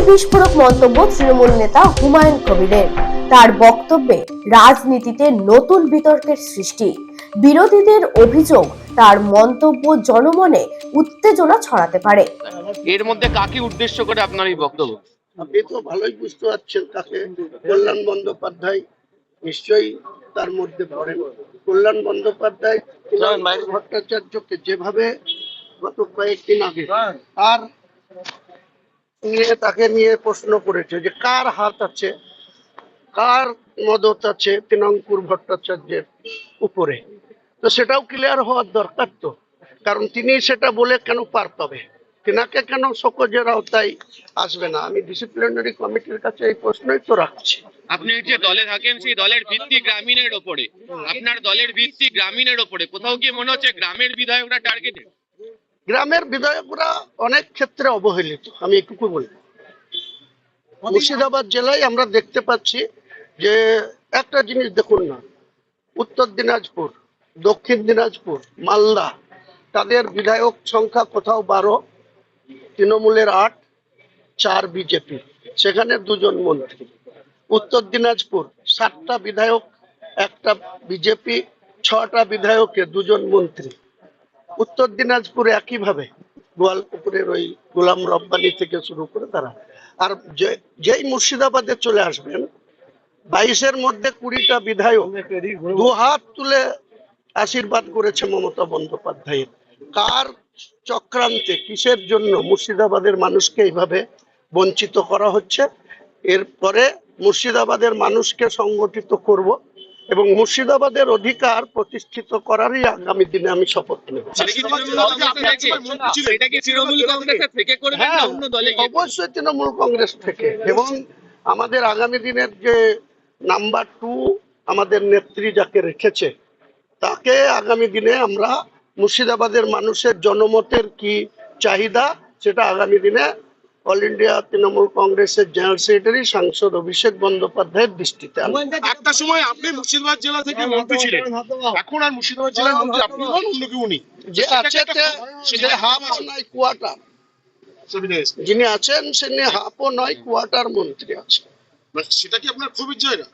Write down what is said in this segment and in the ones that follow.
বিস্ফোরক মন্তব্য তৃণমূল নেতা হুমায়ুন কবিরের। তার বক্তব্যে রাজনীতিতে নতুন বিতর্কের সৃষ্টি। বিরোধীদের অভিযোগ তার মন্তব্য জনমনে উত্তেজনা ছড়াতে পারে। এর মধ্যে কাকে উদ্দেশ্য করে আপনার এই বক্তব্য? আপনি তো ভালোই বুঝতে পারছেন কাকে। কল্যাণ বন্দ্যোপাধ্যায় নিশ্চয়ই তার মধ্যে পড়েন। কল্যাণ বন্দ্যোপাধ্যায় ভট্টাচার্যকে যেভাবে গত কয়েকদিন আগে তাকে নিয়ে প্রশ্ন করেছে যে কার হাত আছে, কার মদত আছে তৃণাঙ্কুর ভট্টাচার্যের উপরে, তো সেটাও ক্লিয়ার হওয়ার দরকার। তো কারণ তিনি সেটা বলে কেন পার পাবে, তিনাকে কেন শোকজের আওতায় আসবে না? আমি ডিসিপ্লিনারি কমিটির কাছে এই প্রশ্নই তো রাখছি। আপনি যে দলে থাকেন সেই দলের ভিত্তি গ্রামীণের ওপরে, আপনার দলের ভিত্তি গ্রামীণের ওপরে, কোথাও কি মনে হচ্ছে গ্রামের বিধায়করা টার্গেটেড? গ্রামের বিধায়করা অনেক ক্ষেত্রে অবহেলিত। আমি একটু বলবো, মুর্শিদাবাদ জেলায় আমরা দেখতে পাচ্ছি যে একটা জিনিস দেখুন না, উত্তর দিনাজপুর, দক্ষিণ দিনাজপুর, মালদা, তাদের বিধায়ক সংখ্যা কোথাও 12, তৃণমূলের 8, 4 বিজেপি, সেখানে 2 জন মন্ত্রী। উত্তর দিনাজপুর 7টা বিধায়ক, 1টা বিজেপি, 6টা বিধায়কে 2 জন মন্ত্রী। উত্তর দিনাজপুরে একইভাবে গোয়ালপুকুরের ওই গোলাম রব্বানি থেকে শুরু করে তারা। আর যেই মুর্শিদাবাদে চলে আসবেন, 22-এর মধ্যে 20টা বিধায়ক 2 হাত তুলে আশীর্বাদ করেছে মমতা বন্দ্যোপাধ্যায়ের। কার চক্রান্তে, কিসের জন্য মুর্শিদাবাদের মানুষকে এইভাবে বঞ্চিত করা হচ্ছে? এরপরে মুর্শিদাবাদের মানুষকে সংগঠিত করব এবং মুর্শিদাবাদের অধিকার প্রতিষ্ঠিত করারই আগামী দিনে আমি শপথ নেব। অবশ্যই তৃণমূল কংগ্রেস থেকে, এবং আমাদের আগামী দিনের যে নাম্বার 2 আমাদের নেত্রী যাকে রেখেছে, তাকে আগামী দিনে আমরা মুর্শিদাবাদের মানুষের জনমতের কি চাহিদা সেটা আগামী দিনে অল ইন্ডিয়া তৃণমূল কংগ্রেসের জেনারেল সেক্রেটারি সাংসদ অভিষেক বন্দ্যোপাধ্যায়ের দৃষ্টিতে। একটা সময় আপনি মুর্শিদাবাদ জেলা থেকে মন্ত্রী ছিলেন, এখন আর মুর্শিদাবাদ জেলার মন্ত্রী আপনি নন, অন্য কেউ নেই। যে আছে সে হাফ নয় কোয়ার্টার, যিনি আছেন তিনি হাফও নয় কোয়ার্টার মন্ত্রী আছে। সেটা কি আপনার ক্ষোভের জায়গা?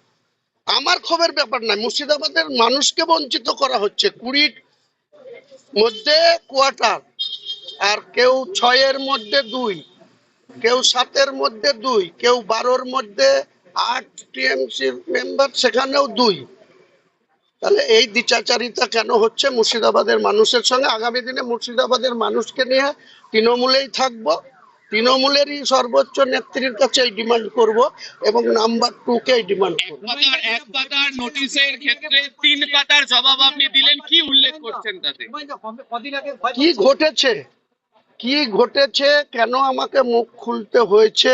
আমার ক্ষোভের ব্যাপার নয়, মুর্শিদাবাদের মানুষকে বঞ্চিত করা হচ্ছে। 20 মধ্যে কোয়ার্টার, আর কেউ 6-এর মধ্যে 2, কেউ 7-এর মধ্যে 2, কেউ 12-এর মধ্যে 8 টিএমসি মেম্বার, সেখানেও 2। তাহলে এই দ্বিচাচারিতা কেন হচ্ছে মুর্শিদাবাদের মানুষের সঙ্গে? আগামী দিনে মুর্শিদাবাদের মানুষকে নিয়ে তৃণমূলেই থাকবো, তৃণমূলেরই সর্বোচ্চ নেত্রীর কাছে এই ডিমান্ড করব এবং নাম্বার 2কে ডিমান্ড করব। এক পাতার নোটিশের ক্ষেত্রে 3 পাতার জবাব আপনি দিলেন, কি উল্লেখ করছেন তাতে? কি ঘটেছে, কেন আমাকে মুখ খুলতে হয়েছে,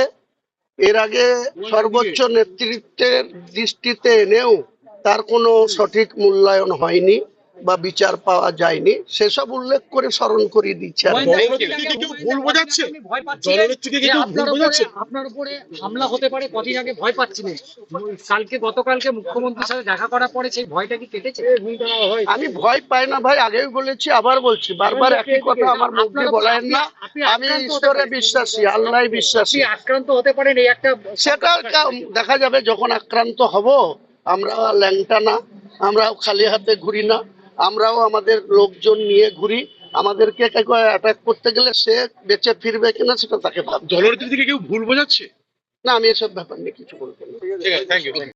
এর আগে সর্বোচ্চ নেতৃত্বের দৃষ্টিতে এনেও তার কোনো সঠিক মূল্যায়ন হয়নি বা বিচার পাওয়া যায়নি, সেসব উল্লেখ করে স্মরণ করিয়ে দিচ্ছে। আপনার উপরে হামলা হতে পারে, কদিন আগে ভয় পাচ্ছিলেন, গতকালকে মুখ্যমন্ত্রীর সাথে দেখা করার পরে সেই ভয়টা কি কেটেছে? আমি ভয় পাই না ভাই, আগেও বলেছি, আবার বলছি, বারবার একই কথা আমার মুখে বলেন না। আমি ঈশ্বরে বিশ্বাসী, আল্লাহ বিশ্বাসী। আক্রান্ত হতে পারেন, এই একটা সেটা দেখা যাবে যখন আক্রান্ত হব। আমরা ল্যাংটা না, আমরাও খালি হাতে ঘুরি না, আমরাও আমাদের লোকজন নিয়ে ঘুরি। আমাদেরকে অ্যাটাক করতে গেলে সে বেঁচে ফিরবে কিনা সেটা তাকে ভাবতে হবে। দলের দিক থেকে কেউ ভুল বোঝাচ্ছে না, আমি এসব ব্যাপার নিয়ে কিছু বলবো না।